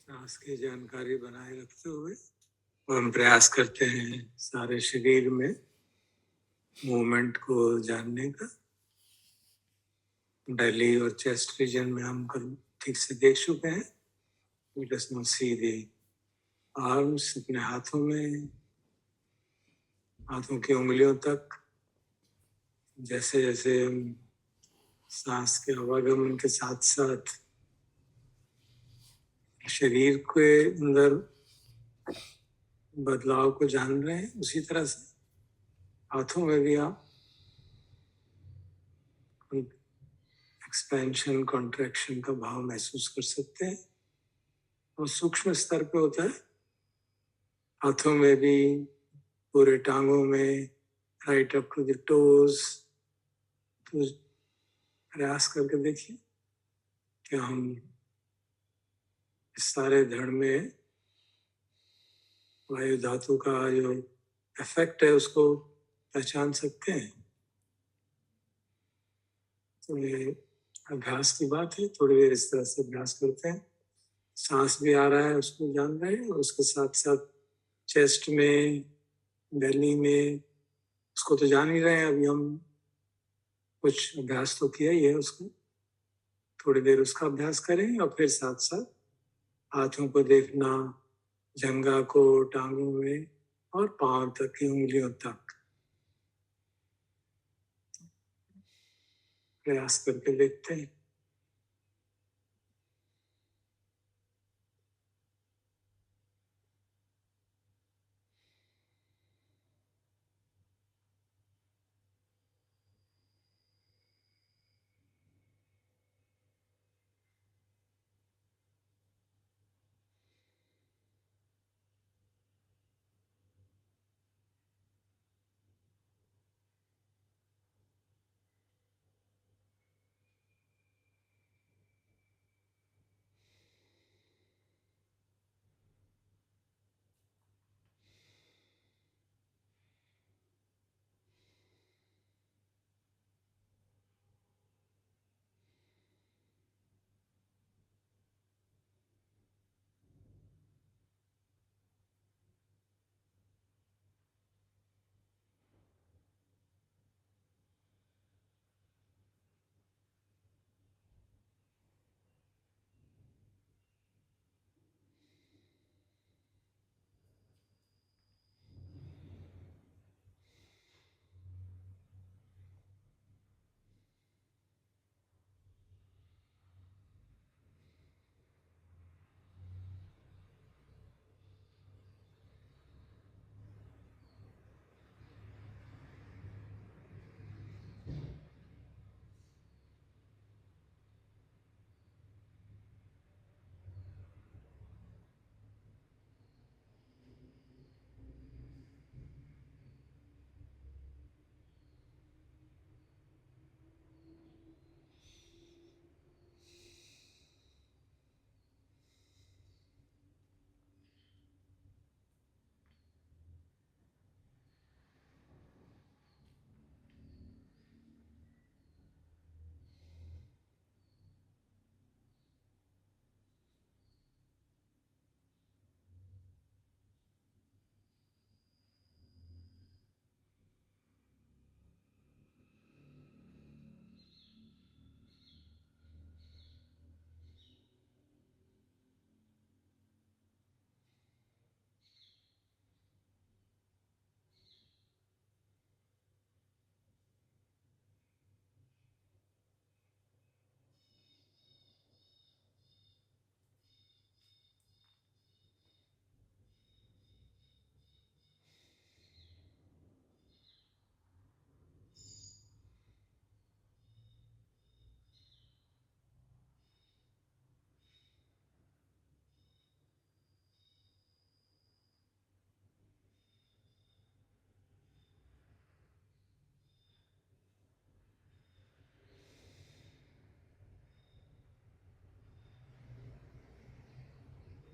सांस की जानकारी बनाए रखते हुए हम प्रयास करते हैं सारे शरीर में मूवमेंट को जानने का। बेली और चेस्ट रीजन में हम कल ठीक से देख चुके हैं। Let us now see the arms अपने हाथों में, हाथों की उंगलियों तक। जैसे जैसे हम सांस के आवागमन के साथ साथ शरीर के अंदर बदलाव को जान रहे हैं, उसी तरह से हाथों में भी आप एक्सपेंशन कॉन्ट्रैक्शन का भाव महसूस कर सकते हैं। और सूक्ष्म स्तर पे होता है, हाथों में भी, पूरे टांगों में, right up to the toes. तो प्रयास करके देखिए कि हम इस सारे धड़ में वायु धातु का जो इफेक्ट है उसको पहचान सकते हैं। तो ये अभ्यास की बात है, थोड़ी देर इस तरह से अभ्यास करते हैं। सांस भी आ रहा है उसको जान रहे हैं, और उसके साथ साथ चेस्ट में, बेली में, उसको तो जान ही रहे हैं। अभी हम कुछ अभ्यास तो किया ही है उसको, थोड़ी देर उसका अभ्यास करें और फिर साथ साथ हाथों को देखना, जंघा को, टांगों में और पांव तक की उंगलियों तक प्रयास करके देखते हैं।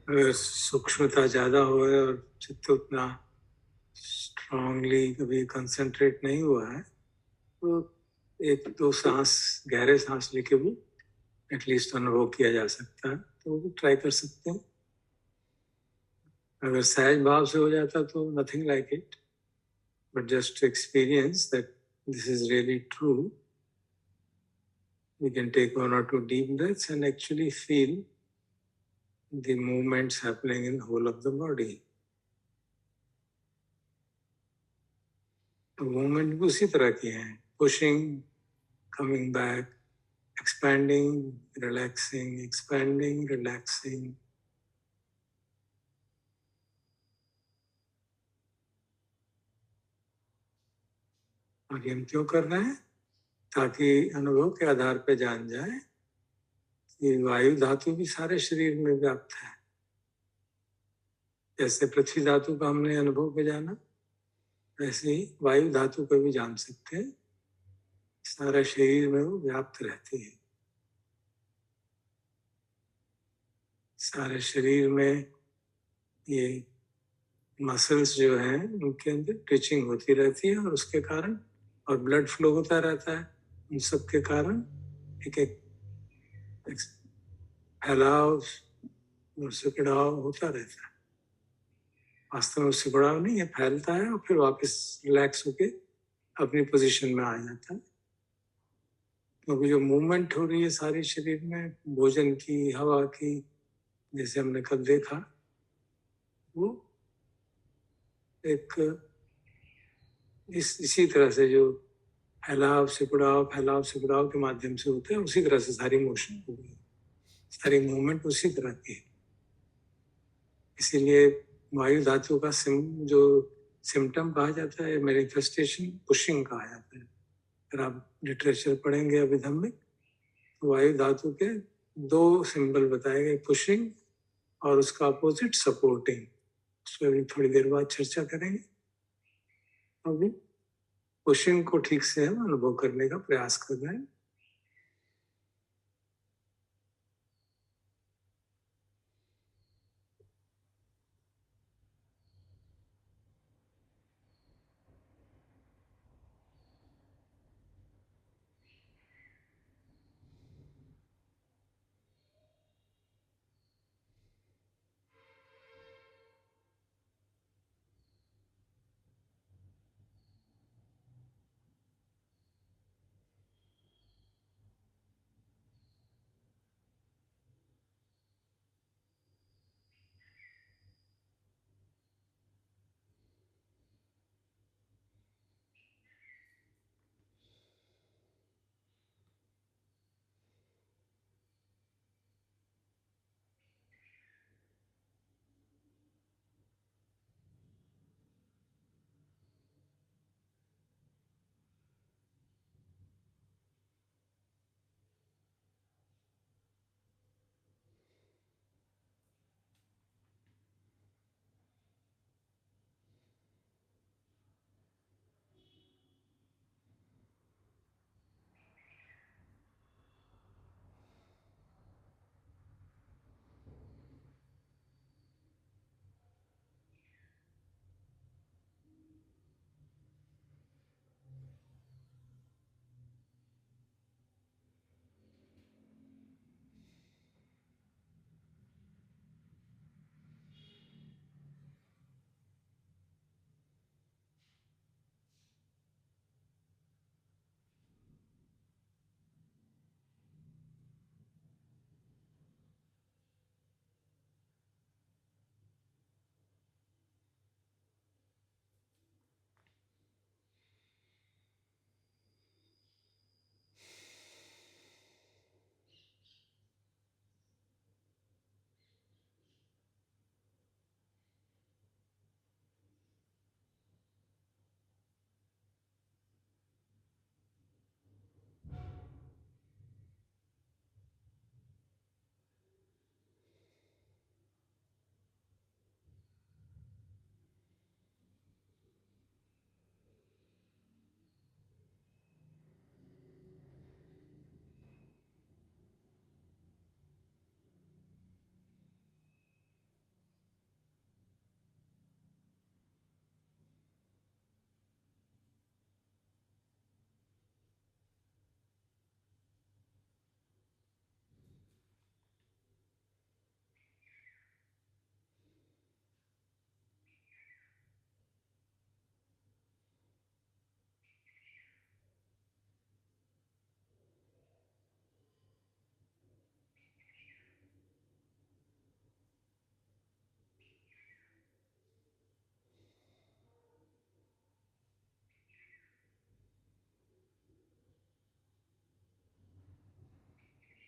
अगर सूक्ष्मता ज्यादा हो और चित्त उतना स्ट्रांगली कभी कंसंट्रेट नहीं हुआ है, तो एक दो सांस, गहरे सांस लेके भी एटलीस्ट अनुभव किया जा सकता है। तो वो भी ट्राई कर सकते हैं। अगर सहज भाव से हो जाता तो nothing like it, but just to experience that this is really true, we can take 1 or 2 deep breaths and actually feel the movements happening in the whole of the body. तो मूवमेंट भी उसी तरह की है, pushing, coming back, expanding, relaxing, expanding, relaxing. और ये हम क्यों कर रहे हैं? ताकि अनुभव के आधार पर जान जाए कि वायु धातु भी सारे शरीर में व्याप्त है. जैसे पृथ्वी धातु का हमने अनुभव पे जाना, वैसे ही वायु धातु को भी जान सकते हैं. सारा शरीर में वो व्याप्त रहती है. सारे शरीर में ये मसल्स जो हैं उनके अंदर ट्विचिंग होती रहती है, और उसके कारण, और ब्लड फ्लो होता रहता है, उन सब के कारण एक एक फैलाव और सिकुड़ाव होता रहता है. वास्तव में सिकुड़ाव नहीं है, फैलता है और फिर वापस रिलैक्स होके अपनी पोजीशन में आ जाता है. क्योंकि जो मूवमेंट हो रही है सारी शरीर में, भोजन की, हवा की, जैसे हमने कल देखा, वो एक इसी तरह से जो फैलाव सिकुड़ाव के माध्यम से होते हैं, उसी तरह से सारी मोशन हो गई, सारी मूवमेंट उसी तरह की है. इसीलिए वायु धातु का जो सिम्टम कहा जाता है, मैनिफेस्टेशन पुशिंग कहा जाता है. अगर आप लिटरेचर पढ़ेंगे अभिधम में, तो वायु धातु के 2 सिंबल बताए गए, पुशिंग और उसका अपोजिट सपोर्टिंग. उस पर भी थोड़ी देर बाद चर्चा करेंगे. अभी पुशिंग को ठीक से हम अनुभव करने का प्रयास कर रहे हैं.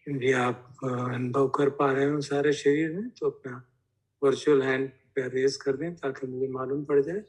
यदि आप अनुभव कर पा रहे हो सारे शरीर में तो अपना वर्चुअल हैंड पे रेज कर दें ताकि मुझे मालूम पड़ जाए।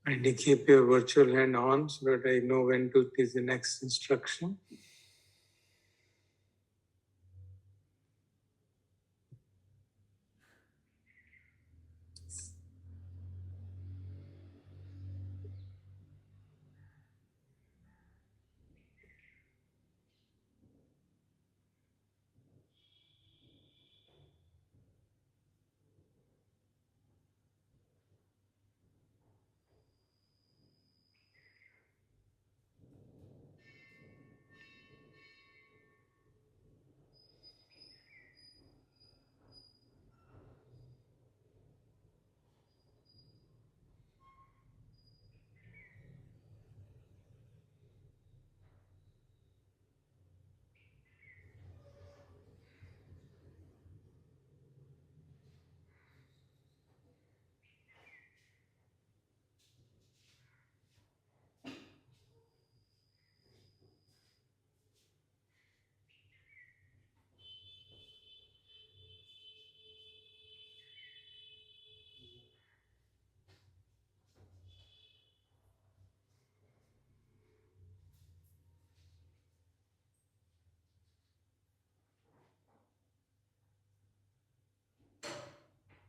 And keep your virtual hand on so that I know when to give the next instruction.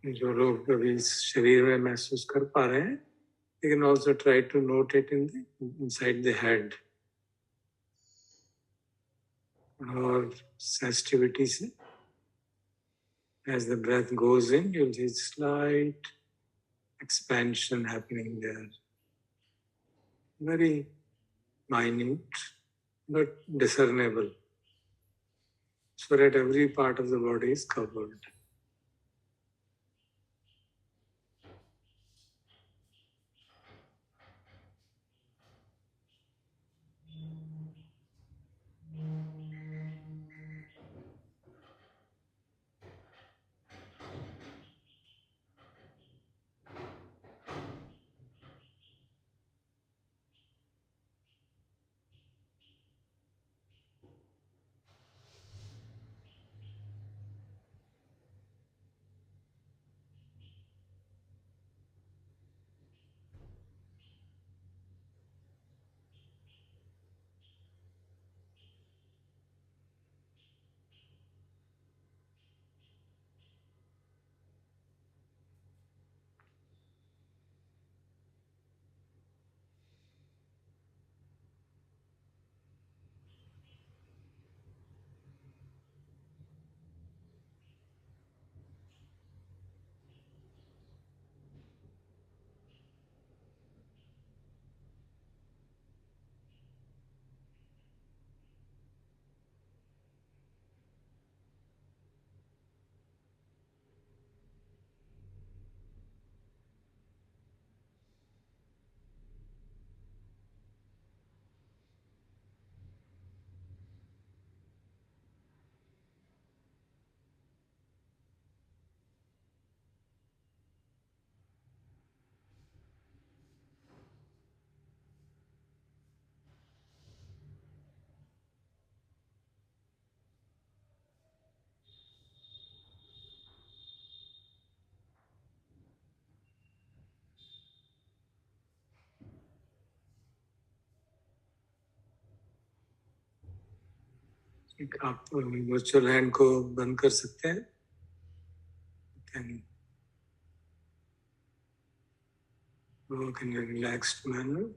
जो लोग अभी इस शरीर में महसूस कर पा रहे हैं, you can also try to note it inside the head. और sensitivity से, as the breath goes in, you'll see slight expansion happening there. Very minute, but discernible. So that every part of the body is covered. आप virtual hand को बंद कर सकते हैं। Can work in relaxed manner.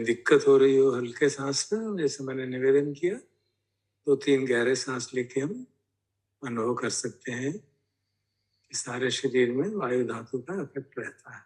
दिक्कत हो रही हो हल्के सांस में, जैसे मैंने निवेदन किया, 2-3 गहरे सांस लेके हम अनुभव कर सकते हैं कि सारे शरीर में वायु धातु का इफेक्ट रहता है।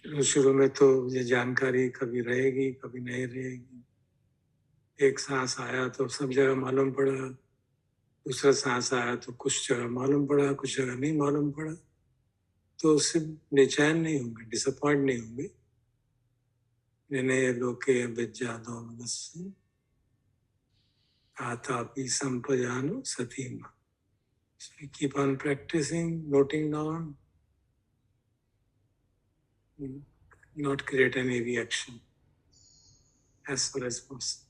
शुरू में तो ये जानकारी कभी रहेगी कभी नहीं रहेगी। एक सांस आया तो सब जगह मालूम पड़ा, दूसरा सांस आया तो कुछ जगह मालूम पड़ा, कुछ जगह नहीं मालूम पड़ा। तो उससे बेचैन नहीं होंगे, डिसअपॉइंट नहीं होंगे। लोके विद्यादो मनस्सु आतापि संपजानो सतीमा। So we keep on practicing, noting down, not create any reaction as far as possible.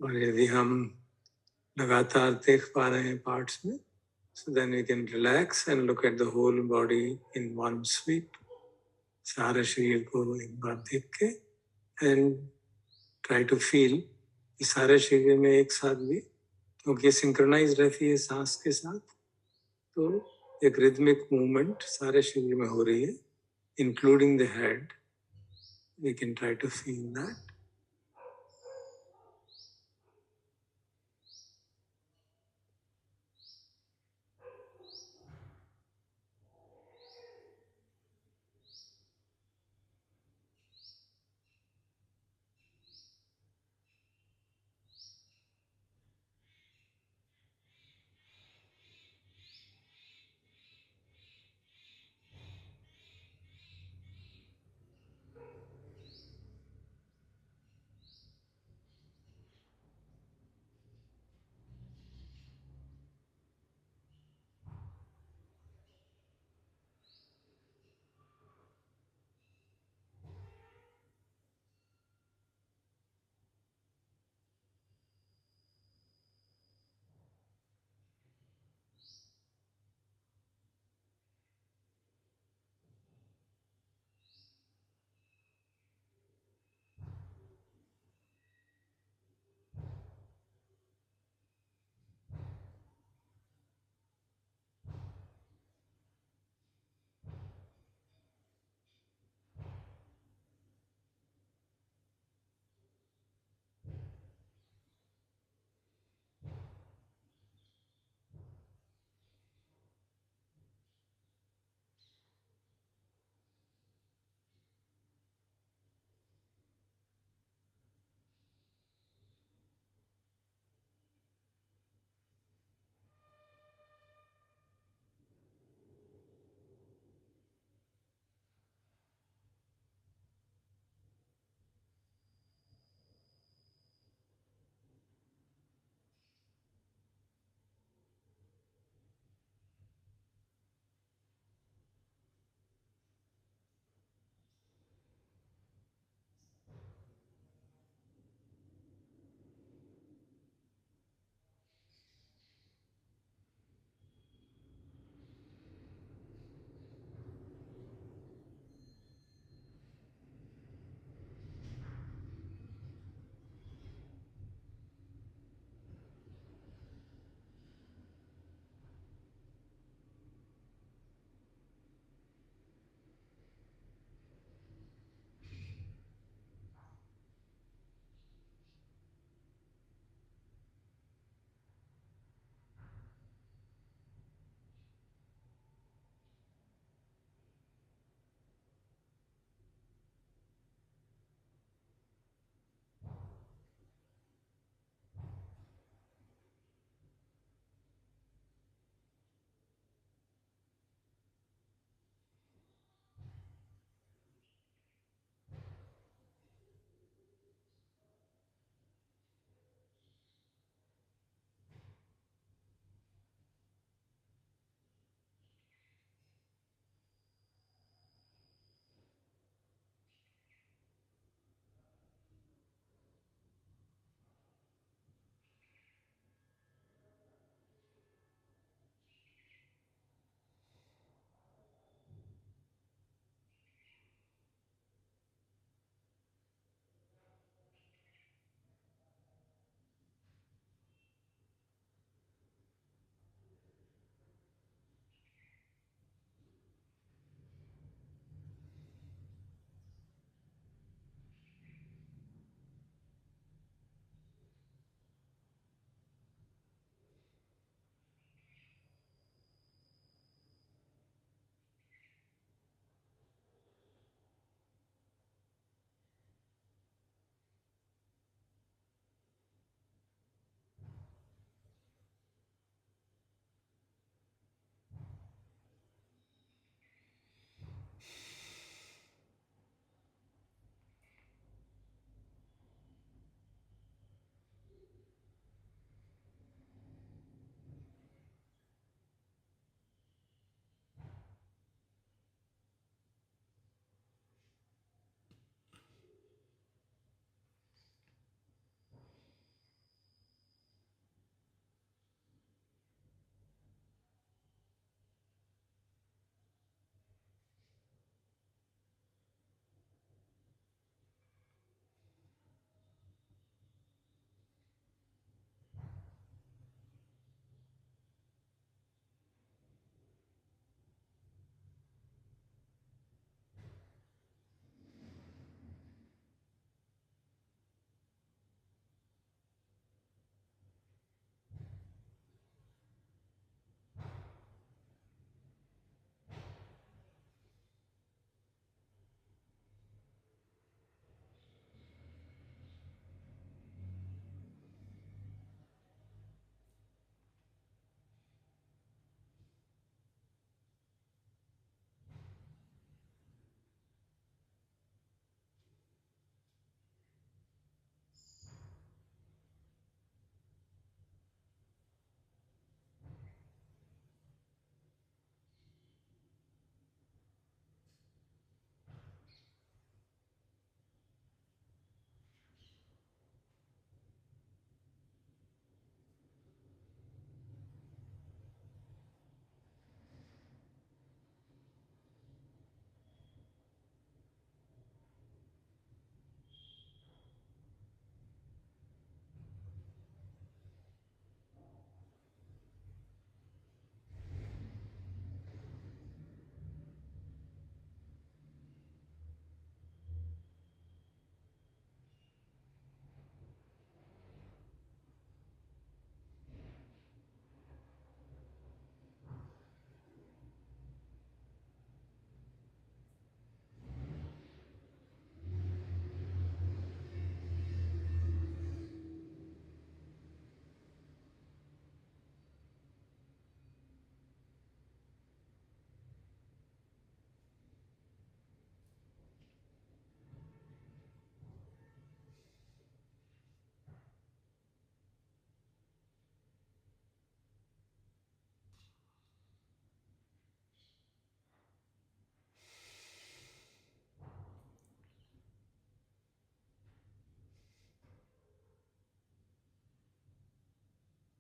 और यदि हम लगातार देख पा रहे हैं पार्ट्स में, so then we can relax and look at the whole body in one sweep. सारे शरीर को एक बार देख के and try to feel कि सारे शरीर में एक साथ भी, क्योंकि सिंक्रोनाइज रहती है सांस के साथ, तो एक रिदमिक मूवमेंट सारे शरीर में हो रही है, including the head. We can try to feel that.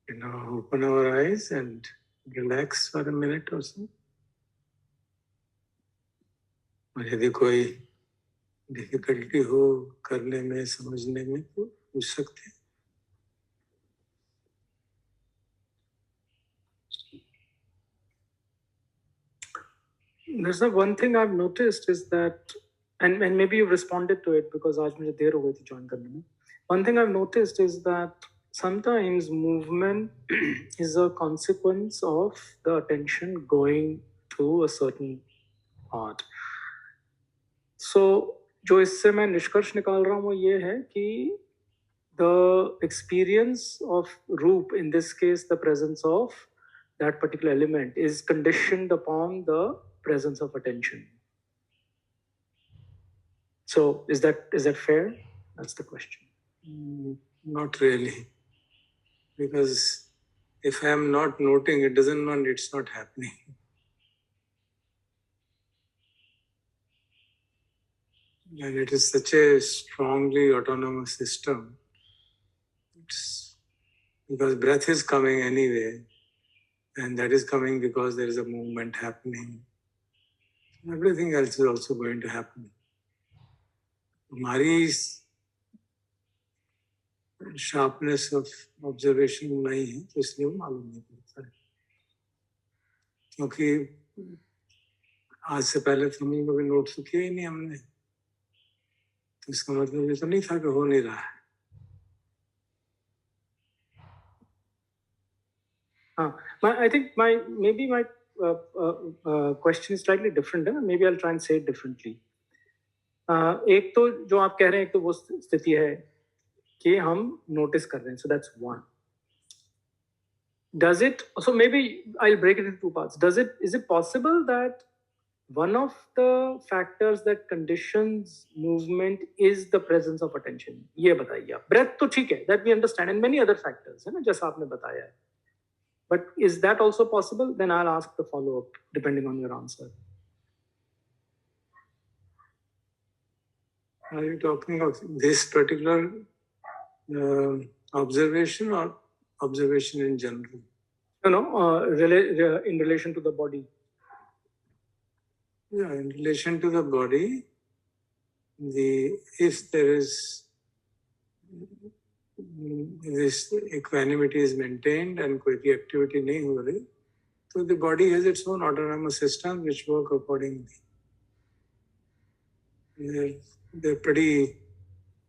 Open our eyes and relax for a minute or so. और यदि कोई डिफिकल्टी हो करने में, समझने में, तो पूछ सकते हैं. There's one thing I've noticed is that, and maybe you responded to it because आज मुझे देर हो गई थी join करने में. One thing I've noticed is that sometimes movement is a consequence of the attention going to a certain part. So जो इससे मैं निष्कर्ष निकाल रहा हूँ वो ये है कि the experience of रूप, in this case the presence of that particular element, is conditioned upon the presence of attention. So is that fair? That's the question. Not really. Because if I am not noting, it doesn't mean it's not happening. And it is such a strongly autonomous system. It's because breath is coming anyway, and that is coming because there is a movement happening. Everything else is also going to happen. हमारी sharpness of observation नहीं है, तो इसलिए वो मालूम नहीं पड़ता है. क्योंकि आज से पहले तो हम कभी नोट तो किया ही नहीं हमने, तो इसका मतलब ये तो नहीं था कि हो नहीं रहा है. I think my question is slightly different. Maybe I'll try and say it differently. एक तो जो आप कह रहे हैं, एक तो वो स्थिति है कि हम नोटिस कर रहे हैं. So that's one. Does it? So maybe I'll break it into two parts. Is it possible that one of the factors that conditions movement is the presence of attention? ये बताइए आप. Breath तो ठीक है, that we understand, and many other factors है ना, जैसा आपने बताया है. But is that also possible? Then I'll ask the follow-up depending on your answer. Are you talking of this particular observation or observation in general? No, in relation to the body. Yeah, in relation to the body, if there is this equanimity is maintained and कोई भी activity नहीं हो रही, so the body has its own autonomous system which work accordingly.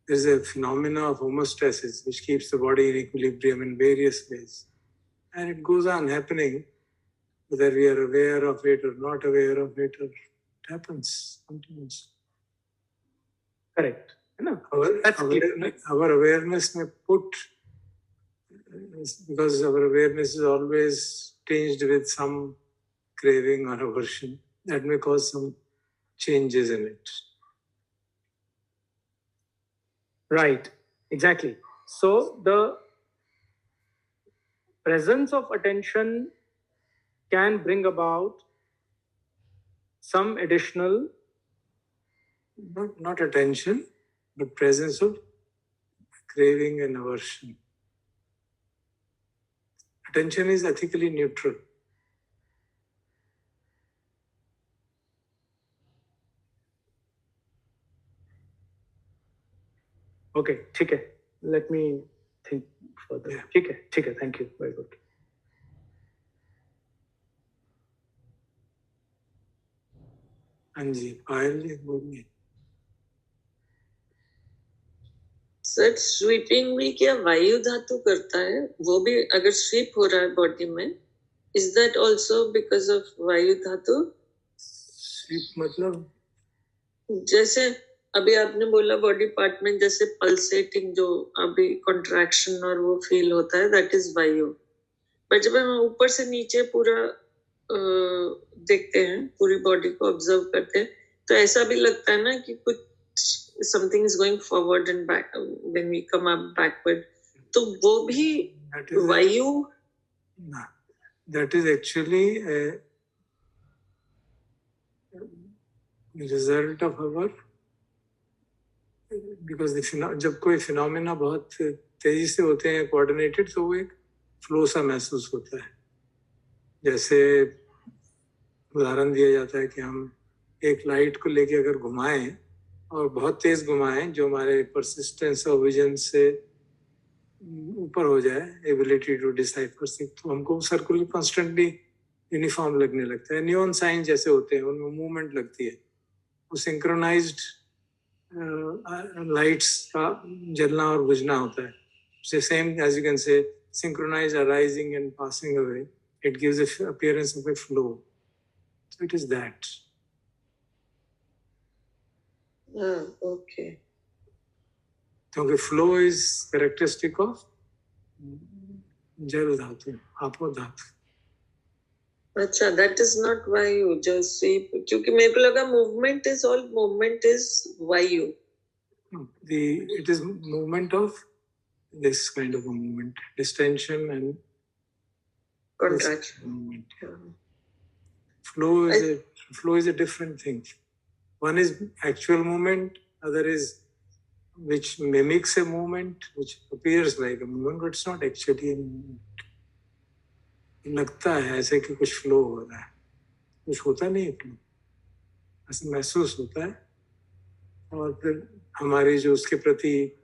There's a phenomena of homeostasis which keeps the body in equilibrium in various ways. And it goes on happening, whether we are aware of it or not aware of it, it happens continuously. Correct. No, our awareness may put, because our awareness is always tinged with some craving or aversion, that may cause some changes in it. Right, exactly. So the presence of attention can bring about some additional... Not attention, but presence of craving and aversion. Attention is ethically neutral. Okay, ठीक है. Let me think further. Yeah. ठीक है. Thank you. Very good. हाँ जी, पायल जी बोलिए. Sir, sweeping भी क्या वायु धातु करता है? वो भी अगर स्वीप हो रहा है बॉडी में, is that also because of वायु धातु? स्वीप मतलब जैसे अभी आपने बोला बॉडी पार्ट में जैसे पल्सेटिंग, जो अभी कॉन्ट्रैक्शन और वो फील होता है, दैट इज वायु. पर जब हम ऊपर से नीचे पूरा देखते हैं, पूरी बॉडी को ऑब्जर्व करते हैं, तो ऐसा भी लगता है ना कि कुछ something is going forward and back when we come up backward. तो वो भी वायु. That is actually a result of our, because जब कोई फिनोमेना बहुत तेजी से होते हैं कोऑर्डिनेटेड, तो वो एक फ्लो सा महसूस होता है। जैसे उदाहरण दिया जाता है कि हम एक लाइट को लेके अगर घुमाएं और बहुत तेज घुमाएं जो हमारे परसिस्टेंस और विजन से ऊपर हो जाए, एबिलिटी टू डिसाइफर से, तो हमको सर्कुलर कॉन्स्टेंटली यूनिफॉर्म लगने लगता है। नियॉन साइन जैसे होते हैं उनमें मूवमेंट लगती है, वो सिंक्रोनाइज्ड लाइट्स का जलना और बुझना होता है। Same as you can say synchronize arising and passing away, it gives a appearance of a flow. So it is that. Okay. क्योंकि फ्लो इज कैरेक्टरिस्टिक ऑफ जल धातु, आपो धातु। अच्छा, that is not वायु, just sweep, क्योंकि मेरे को लगा movement is वायु. It is movement of this kind of a movement, distension and contraction. Movement. Flow is a different thing. One is actual movement, other is which mimics a movement, which appears like a movement, but it's not actually a movement. लगता है ऐसे कि कुछ flow हो रहा है, कुछ होता नहीं है फ्लो, ऐसे महसूस होता है। और फिर हमारी जो उसके प्रति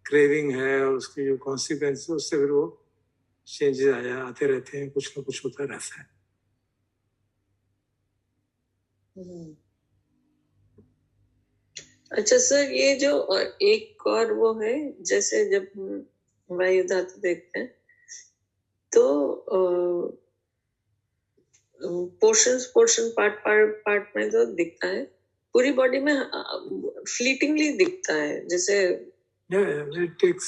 क्रेविंग है और उसकी जो कॉन्सिक्वेंस है, उससे फिर वो चेंजेस आते रहते हैं, कुछ ना कुछ होता रहता है। अच्छा सर, ये जो एक और वो है, जैसे जब वायु धातु देखते हैं तो पोर्शन पार्ट में तो दिखता है, पूरी बॉडी में फ्लीटिंगली दिखता है, जैसे it takes,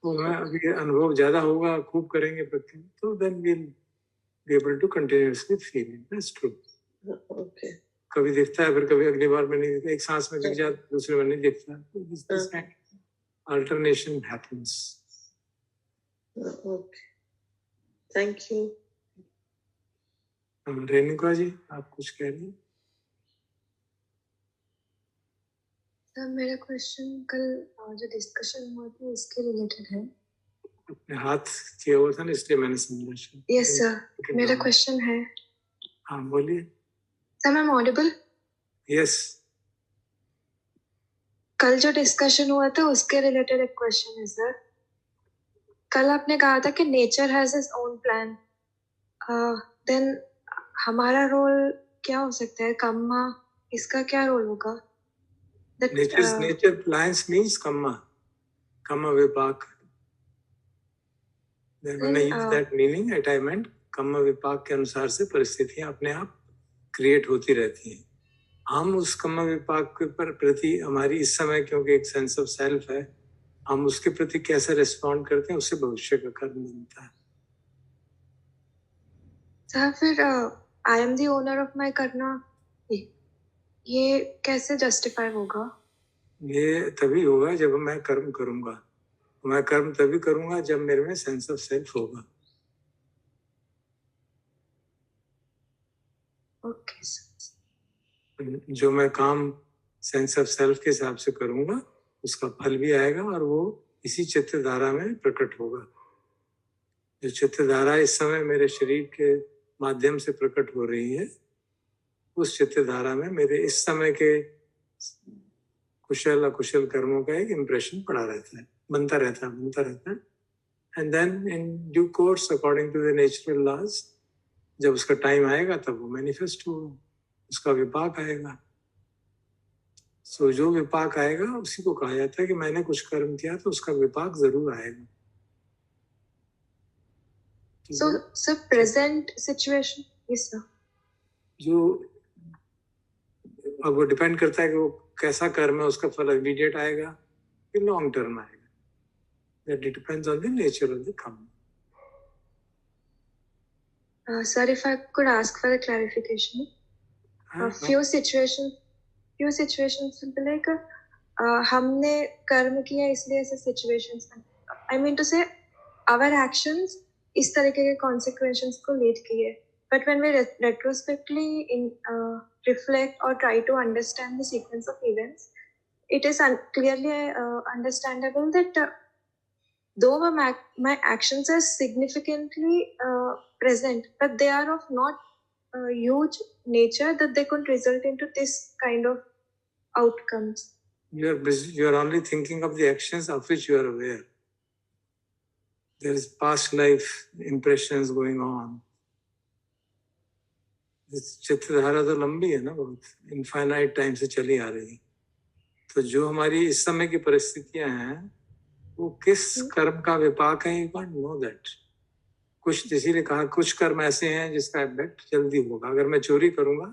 अभी अनुभव ज्यादा होगा, खूब करेंगे प्रत्येक, तो then we'll be able to continuously feel it. That's true. Okay. कभी दिखता है, फिर कभी अगली बार में नहीं दिखता, एक सांस में दिख जाता है, दूसरे में नहीं दिखता। Alternation happens. Okay. Thank you. Renuka ji, आप कुछ कह रही हैं? सर, मेरा क्वेश्चन कल जो डिस्कशन हुआ था उसके रिलेटेड है। अपने हाथ किया हुआ था ना, इसलिए मैंने समझा। यस सर, मेरा क्वेश्चन है। हाँ बोलिए। सर, मैं ऑडिबल? यस। कल जो डिस्कशन हुआ था उसके रिलेटेड एक क्वेश्चन है सर। कल आपने कहा था कि nature has its own plan, then हमारा रोल क्या हो सकता है? कर्मा, इसका क्या रोल होगा? Nature plans means karma vipak. Then when I use that meaning, I meant कर्म विपाक के अनुसार से परिस्थितियां अपने आप क्रिएट होती रहती हैं। हम उस कर्म विपाक के प्रति हमारी इस समय, क्योंकि एक सेंस ऑफ सेल्फ है, हम उसके प्रति कैसे रिस्पॉन्ड करते हैं, उससे भविष्य का कर्म बनता है। सर, फिर I am the owner of my Karma, ये कैसे जस्टिफाई होगा? ये तभी होगा जब मैं कर्म करूंगा। मैं कर्म तभी करूंगा जब मेरे में सेंस ऑफ सेल्फ होगा। Okay sir. जो मैं काम सेंस ऑफ सेल्फ के हिसाब से करूंगा, उसका फल भी आएगा और वो इसी चित्त धारा में प्रकट होगा। जो चित्त धारा इस समय मेरे शरीर के माध्यम से प्रकट हो रही है, उस चित्त धारा में मेरे इस समय के कुशल अकुशल कर्मों का एक इम्प्रेशन पड़ा रहता है, बनता रहता है। And then in due course, according to the natural laws, जब उसका टाइम आएगा तब वो मैनिफेस्ट होगा, उसका विपाक आएगा। सो जो विपाक आएगा उसी को कहा जाता है कि मैंने कुछ कर्म किया तो उसका विपाक जरूर आएगा। So, sir, present situation, yes sir. जो अब वो डिपेंड करता है कि वो कैसा कर्म है, उसका फल इमीडिएट आएगा कि लॉन्ग टर्म आएगा। That depends on the nature of the karma. Sir, if I could ask for a clarification, few situations will be like हमने कर्म किया इसलिए ऐसे situations, I mean to say our actions इस तरीके के consequences को lead किए, but when we retrospectively reflect or try to understand the sequence of events, it is clearly understandable that though my actions are significantly present, but they are of not huge nature that they could result into this kind of outcomes. You're only thinking of the actions of which you are aware. There is past life impressions going on. Chitradhara तो लंबी है ना, बहुत infinite time से चली आ रही. तो जो हमारी इस समय की परिस्थितियां हैं वो किस कर्म का विपाक है, यू कांट नो दैट. कुछ इसीलिए कहा कुछ कर्म ऐसे हैं जिसका इफेक्ट जल्दी होगा. अगर मैं चोरी करूंगा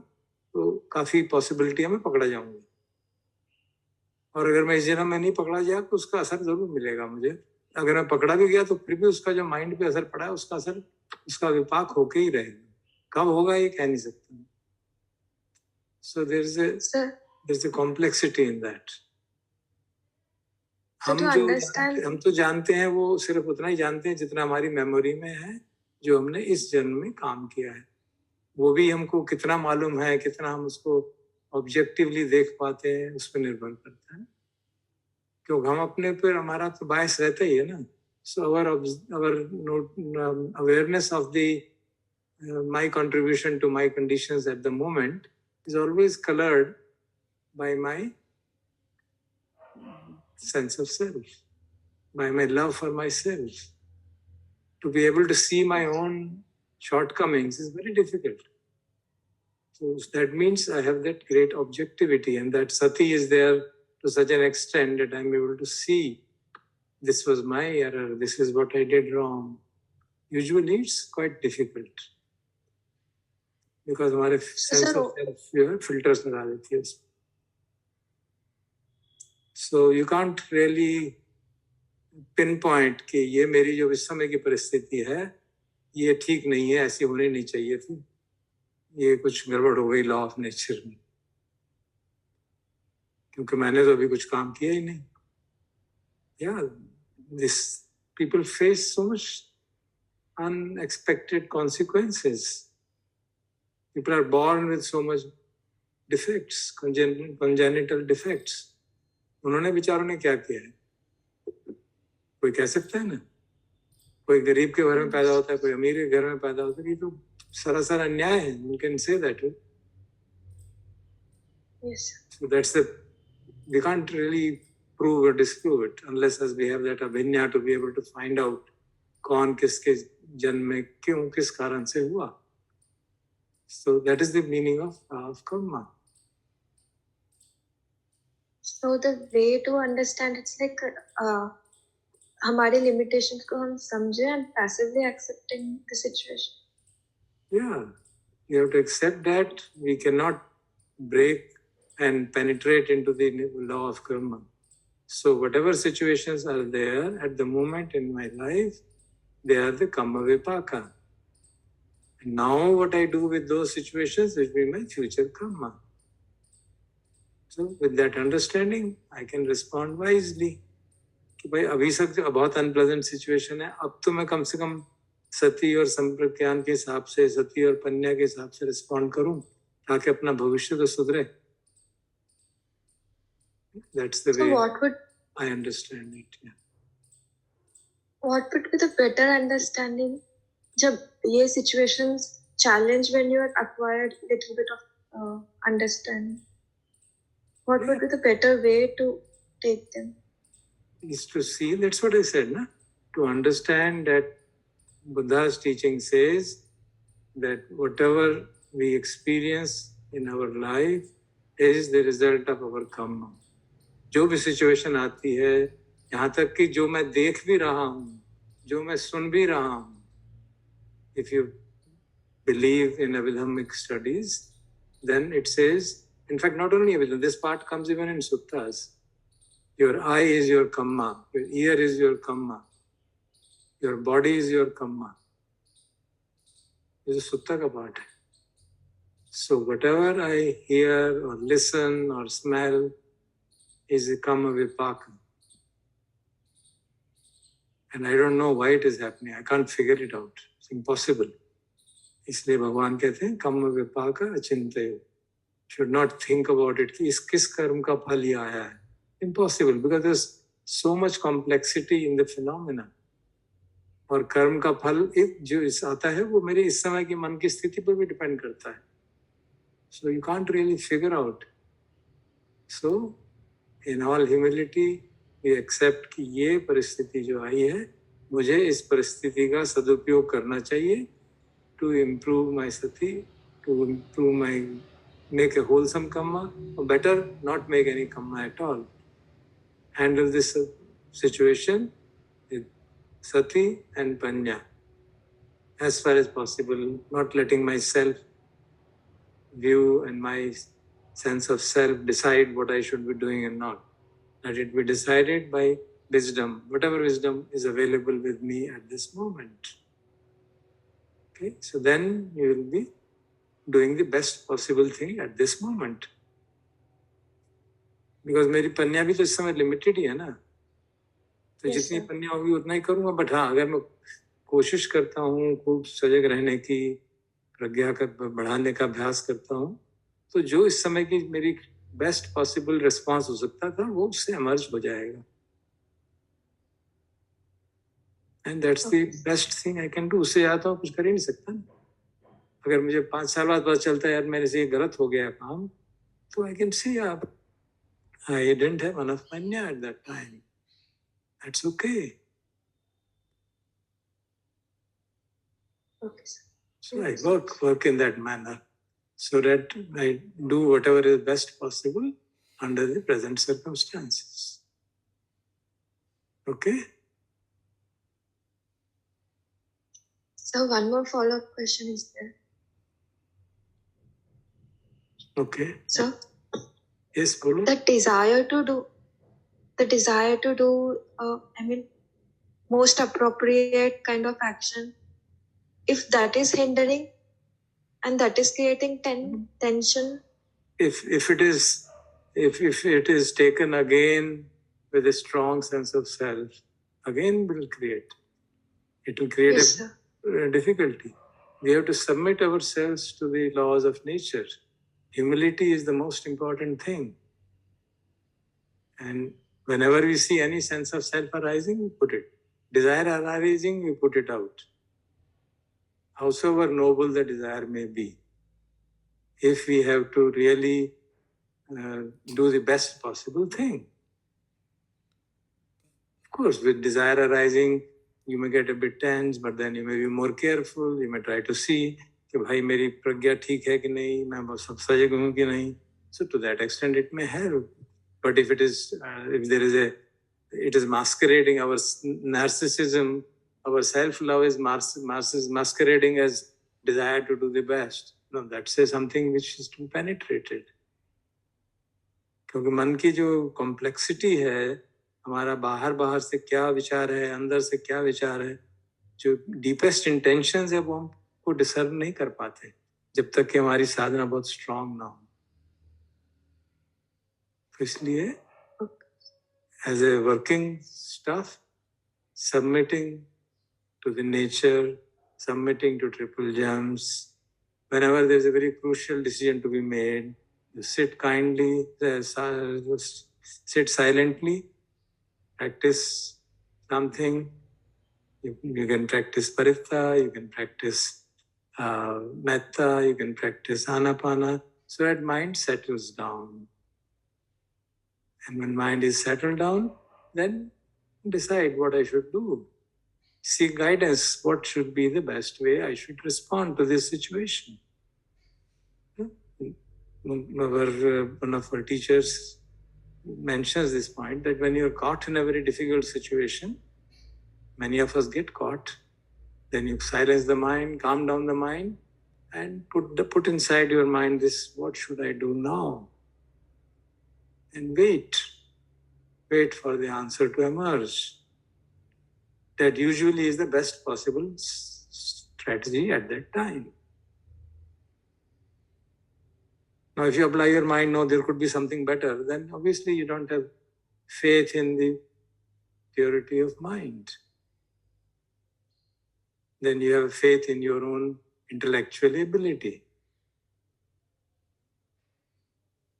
तो काफी पॉसिबिलिटी है मैं पकड़ा जाऊंगा, और अगर मैं इस जन्म में नहीं पकड़ा गया तो उसका असर जरूर मिलेगा मुझे. अगर मैं पकड़ा भी गया तो फिर भी उसका जो माइंड पे असर पड़ा है उसका असर, उसका विपाक होके ही रहेगा. कब होगा ये कह नहीं सकता. So there's a complexity in that. हम तो जानते हैं, वो सिर्फ उतना ही जानते हैं जितना हमारी मेमोरी में है, जो हमने इस जन्म में काम किया है. वो भी हमको कितना मालूम है, कितना हम उसको ऑब्जेक्टिवली देख पाते हैं, उस पर निर्भर करता है. क्योंकि हम अपने पर, हमारा तो बायस रहता ही है ना. So our awareness of the my contribution to my conditions at the moment is always colored by my sense of self, by my love for myself. To be able to see my own shortcomings is very difficult. So that means I have that great objectivity, and that sati is there to such an extent that I'm able to see this was my error, this is what I did wrong. Usually it's quite difficult because हमारे sense of self जो है filters लगा देती है. So you can't really pinpoint कि ये मेरी जो इस समय की परिस्थिति है ये ठीक नहीं है, ऐसी होनी नहीं चाहिए थी, ये कुछ गड़बड़ हो गई लॉ ऑफ नेचर में, क्योंकि मैंने तो अभी कुछ काम किया ही नहीं. This people face so much unexpected consequences. People are born with so much defects, congenital defects. उन्होंने बेचारों ने क्या किया है, कोई कह सकता है ना. कोई गरीब के घर में पैदा होता है, कोई अमीर के घर में पैदा होता है, ये तो सरासर अन्याय है. You can say that. Yes. So that's we can't really prove or disprove it unless as we have that abhinya to be able to find out कौन किसके जन्म में क्यों किस कारण से हुआ. So that is the meaning of karma. So the way to understand it's like हमारे limitations को हम समझे and passively accepting the situation. Yeah, you have to accept that we cannot break and penetrate into the law of karma. So whatever situations are there at the moment in my life, they are the karma vipaka. And now what I do with those situations will be my future karma. So with that understanding, I can respond wisely. कि भाई अभी तक बहुत unpleasant situation है, अब तो मैं कम से कम सती और संप्रज्ञान के हिसाब से, सती और पन्या के हिसाब से रिस्पॉन्ड करूं ताकि अपना भविष्य तो सुधरे. That's the way I understand it. Yeah. What would be the better understanding जब ये situations challenge when you are acquired little bit of understanding? What would be the better way to take them? Is to see, that's what I said, na? To understand that Buddha's teaching says that whatever we experience in our life is the result of our karma. जो भी situation आती है, यहाँ तक कि जो मैं देख भी रहा हूँ, जो मैं सुन भी रहा हूँ, if you believe in Abhidhammic studies, then it says, in fact, not only Abhidhammic, this part comes even in suttas. Your eye is your karma, your ear is your karma, your body is your karma. This is sutta ka part hai. So whatever I hear or listen or smell is a karma vipaka. And I don't know why it is happening. I can't figure it out. It's impossible. इसलिए भगवान कहते हैं कर्म विपाक अचिंत्य. Should not think about it कि इस किस कर्म का फल ये आया है. Impossible, because there's so much complexity in the phenomena. और कर्म का फल जो आता है वो मेरे इस समय की मन की स्थिति पर भी डिपेंड करता है. So you can't really figure out. So in all humility we accept कि ये परिस्थिति जो आई है मुझे इस परिस्थिति का सदुपयोग करना चाहिए to improve my sati, to improve my, make a wholesome karma, or better not make any karma at all. Handle this situation with sati and panya as far as possible, not letting myself view and my sense of self decide what I should be doing and not. Let it be decided by wisdom, whatever wisdom is available with me at this moment. Okay, so then you will be doing the best possible thing at this moment. Because मेरी पन्या भी तो इस समय limited ही है ना, तो Yes, जितनी sir. पन्या होगी उतना ही करूंगा. बट हाँ, अगर मैं कोशिश करता हूँ खूब सजग रहने की, प्रज्ञा का बढ़ाने का अभ्यास करता हूँ, तो जो इस समय की मेरी बेस्ट पॉसिबल रिस्पॉन्स हो सकता था वो उससे एमर्ज हो जाएगा. And that's the best thing I can do. उससे ज्यादा कुछ कर ही नहीं सकता. अगर मुझे 5 साल बाद पता चलता है यार मेरे से ये गलत हो गया काम, तो I can say I didn't have enough panya at that time. That's okay. Okay, sir. So I work in that manner so that I do whatever is best possible under the present circumstances. Okay? So one more follow-up question is there. Okay. So Yes, Bolo. the desire to do most appropriate kind of action, if that is hindering and that is creating tension. If it is taken again with a strong sense of self, again it will create Yes, sir. a difficulty. We have to submit ourselves to the laws of nature. Humility is the most important thing. And whenever we see any sense of self arising, we put it. Desire arising, we put it out. Howsoever noble the desire may be, if we have to really do the best possible thing. Of course, with desire arising, you may get a bit tense, but then you may be more careful. You may try to see कि भाई मेरी प्रज्ञा ठीक है कि नहीं, मैं सब सजग हूँ कि नहीं. So to that extent, it may help. But if it is masquerading our narcissism, our self-love is masquerading as desire to do the best. No, that's something which is too penetrated. क्योंकि मन की जो complexity है, हमारा बाहर से क्या विचार है, अंदर से क्या विचार है, जो डीपेस्ट इंटेंशंस है वो हमको डिसर्न नहीं कर पाते जब तक कि हमारी साधना बहुत स्ट्रांग ना हो. इसलिए as a working stuff, submitting to the nature, submitting to triple jumps. Whenever there's a very crucial decision to be made, you sit kindly, sit silently, practice something. You can practice paritta, you can practice metta, you can practice anapana, so that mind settles down. And when mind is settled down, then decide what I should do. Seek guidance, what should be the best way I should respond to this situation. One of our teachers mentions this point, that when you're caught in a very difficult situation, many of us get caught, then you silence the mind, calm down the mind, and put inside your mind this, what should I do now? And wait for the answer to emerge. That usually is the best possible strategy at that time. Now, if you apply your mind, no, there could be something better, then obviously you don't have faith in the purity of mind. Then you have faith in your own intellectual ability.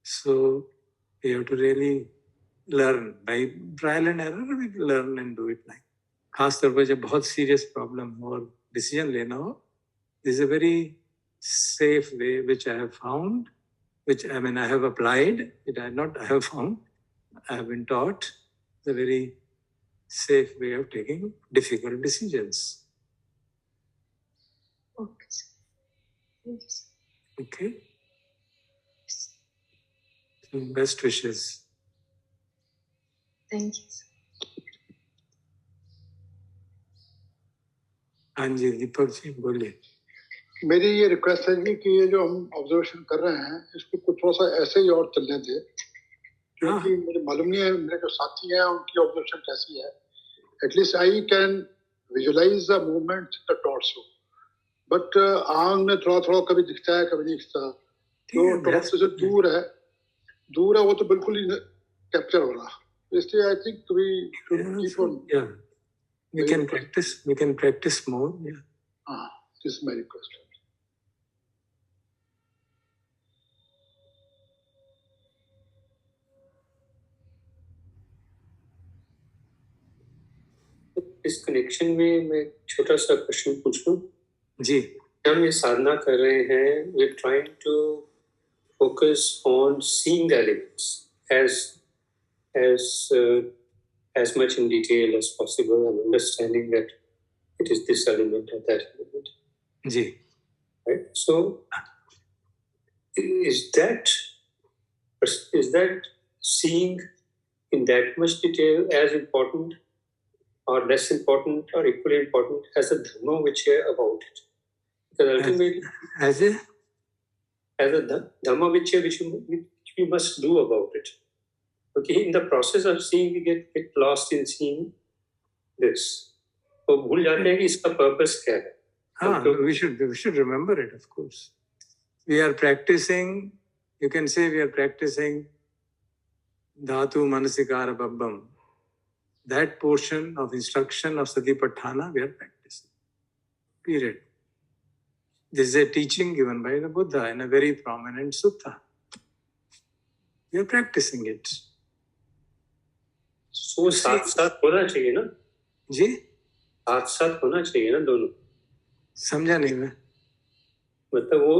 So you have to really learn by trial and error. We learn and do it like. खास तौर पर जब बहुत serious problem हो और decision लेना हो, this is a very safe way which I have found, which I mean I have applied. It I not I have found. I have been taught the very safe way of taking difficult decisions. Okay, sir. Thank you, sir. Okay. So best wishes. Thank you, sir. हाँ जी दीपक जी बोलिए. मेरी ये request है जी कि ये जो हम observation कर रहे हैं इसको कुछ थोड़ा सा ऐसे ही और चलने दे, क्योंकि मुझे मालूम नहीं है मेरे जो साथी हैं उनकी ऑब्जर्वेशन कैसी है. At least I can visualise the movement the torso, but आंख में थोड़ा थोड़ा कभी दिखता है कभी नहीं दिखता. तो टॉर्सो से दूर है वो तो बिल्कुल ही कैप्चर हो रहा. इसलिए I think we should keep on. Yeah. We can practice more. Yeah. This is my request. इस कनेक्शन में मैं छोटा सा क्वेश्चन पूछ लूं जी. हम ये साधना कर रहे हैं, we are trying to focus on seeing the elements as much in detail as possible and understanding that it is this element or that element. Ji. Right? So is that seeing in that much detail as important or less important or equally important as the dhamma which is about it? Because ultimately, as a dhamma which we must do about it. Okay, in the process of seeing, we get lost in seeing this. तो भूल जाते हैं कि इसका purpose क्या है. we should remember it, of course. We are practicing, you can say we are practicing Dhatu Manasikara Babbam. That portion of instruction of Satipatthana we are practicing. Period. This is a teaching given by the Buddha in a very prominent sutta. We are practicing it. So साथ होना चाहिए ना जी. साथ होना चाहिए ना दोनों. समझा नहीं मैं. मतलब वो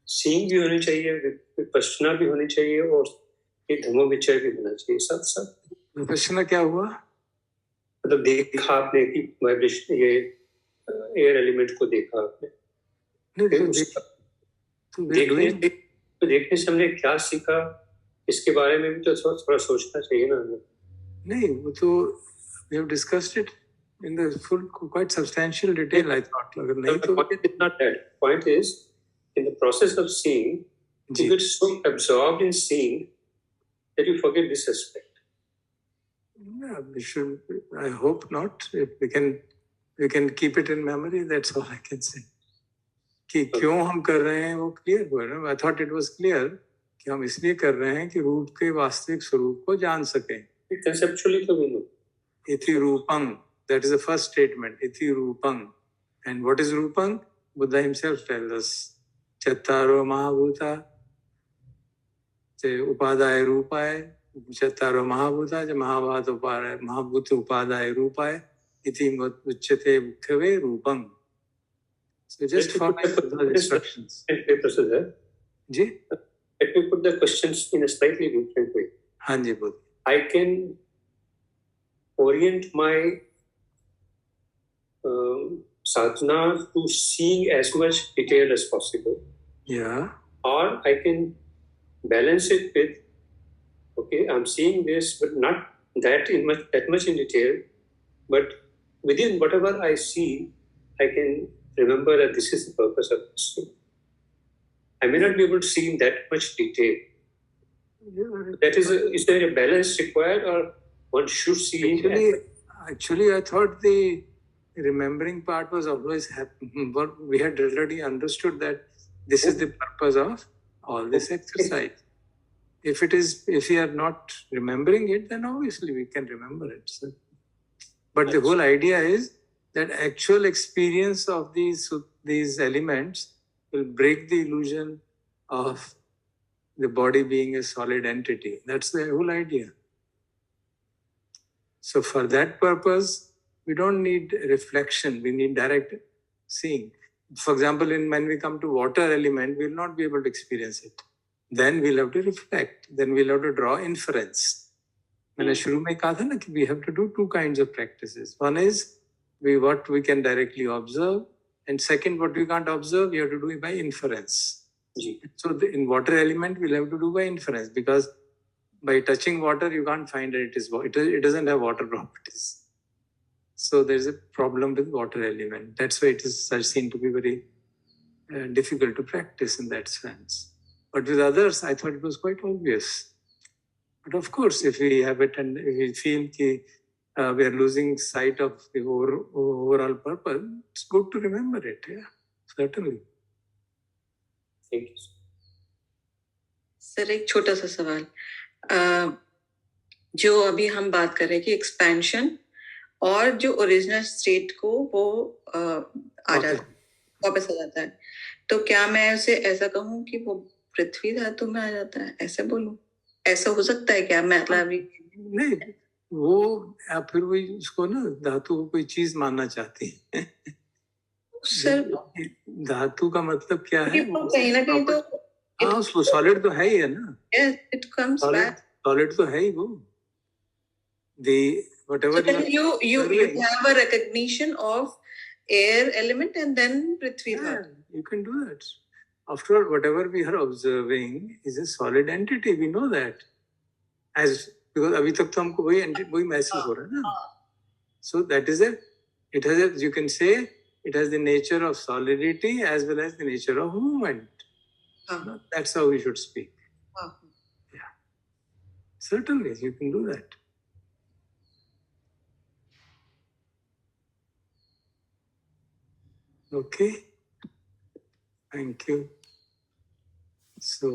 सीइंग भी होनी चाहिए, विपश्यना भी होनी चाहिए और ये धम्मविचय भी होना चाहिए साथ साथ. विपश्यना क्या हुआ? मतलब देखा आपने कि वाइब्रेशन ये एयर एलिमेंट को देखा आपने. देखने से हमने क्या सीखा इसके बारे में भी तो थोड़ा सोचना चाहिए ना. नहीं वो तो we have discussed it in the full quite substantial detail. I thought अगर नहीं तो point is not that. Point is in the process of seeing you get so absorbed in seeing that you forget this aspect. Yeah, we should. I hope not. If we can keep it in memory. That's all I can say. कि क्यों हम कर रहे हैं वो clear हुआ ना. I thought it was clear कि हम इसलिए कर रहे हैं कि रूप के वास्तविक स्वरूप को जान सकें. Conceptually तो भी नो. इति रूपं. That is the first statement. Iti Rupang. And what is Rupang? Buddha himself tells us. Chattaro Mahabhuta. Upadaya Rupaya. Chattaro Mahabhuta. Mahabhuta Upadaya Rupaya. Iti Uchate Bhukkhave Rupang. So just follow the instructions. Ji? Let me put the questions in a slightly different way. हाँ जी बोल. I can orient my sadhana to seeing as much detail as possible. Yeah. Or I can balance it with, okay, I'm seeing this, but not that much in detail. But within whatever I see, I can remember that this is the purpose of this. I may not be able to see in that much detail. That is there a balance required, or one should see? Actually, I thought the remembering part was always happening. But we had already understood that this is the purpose of all this exercise. If we are not remembering it, then obviously we can remember it. So. But the whole idea is that actual experience of these elements will break the illusion of the body being a solid entity. That's the whole idea. So for that purpose, we don't need reflection. We need direct seeing. For example, when we come to water element, we will not be able to experience it. Then we'll have to reflect. Then we'll have to draw inference. मैंने शुरू में कहा था ना कि we have to do two kinds of practices. One is what we can directly observe, and second, what we can't observe, we have to do it by inference. So in water element, we'll have to do by inference, because by touching water, you can't find that it doesn't have water properties. So there's a problem with water element. That's why it is seen to be very difficult to practice in that sense. But with others, I thought it was quite obvious. But of course, if we have it and if we feel that we are losing sight of the overall purpose, it's good to remember it. Yeah, certainly. Thank you. Sir एक छोटा सा सवाल, जो अभी हम बात कर रहे हैं कि एक्सपेंशन और जो ओरिजिनल स्टेट को वो आ जाता है, वापस आ जाता है, तो क्या मैं उसे ऐसा कहूँ कि वो पृथ्वी धातु में आ जाता है, ऐसे बोलूं? ऐसा हो सकता है क्या? मैं मतलब अभी नहीं, वो या फिर वही उसको ना धातु को कोई चीज मानना चाहती है। सर धातु का मतलब क्या है? कहीं ना कहीं तो हाँ, उसको सॉलिड तो है ही है ना। इट कम्स बैक, सॉलिड तो है ही वो। Whatever you have a recognition of air element and then Prithvi Dhatu. You can do that. After all, whatever we are observing is a solid entity. We know that. Because अभी तक तो हमको वही महसूस हो रहा है ना. So that is it has you can say it has the nature of solidity as well as the nature of movement. That's how we should speak. Yeah. Certainly, you can do that. Okay. Thank you. So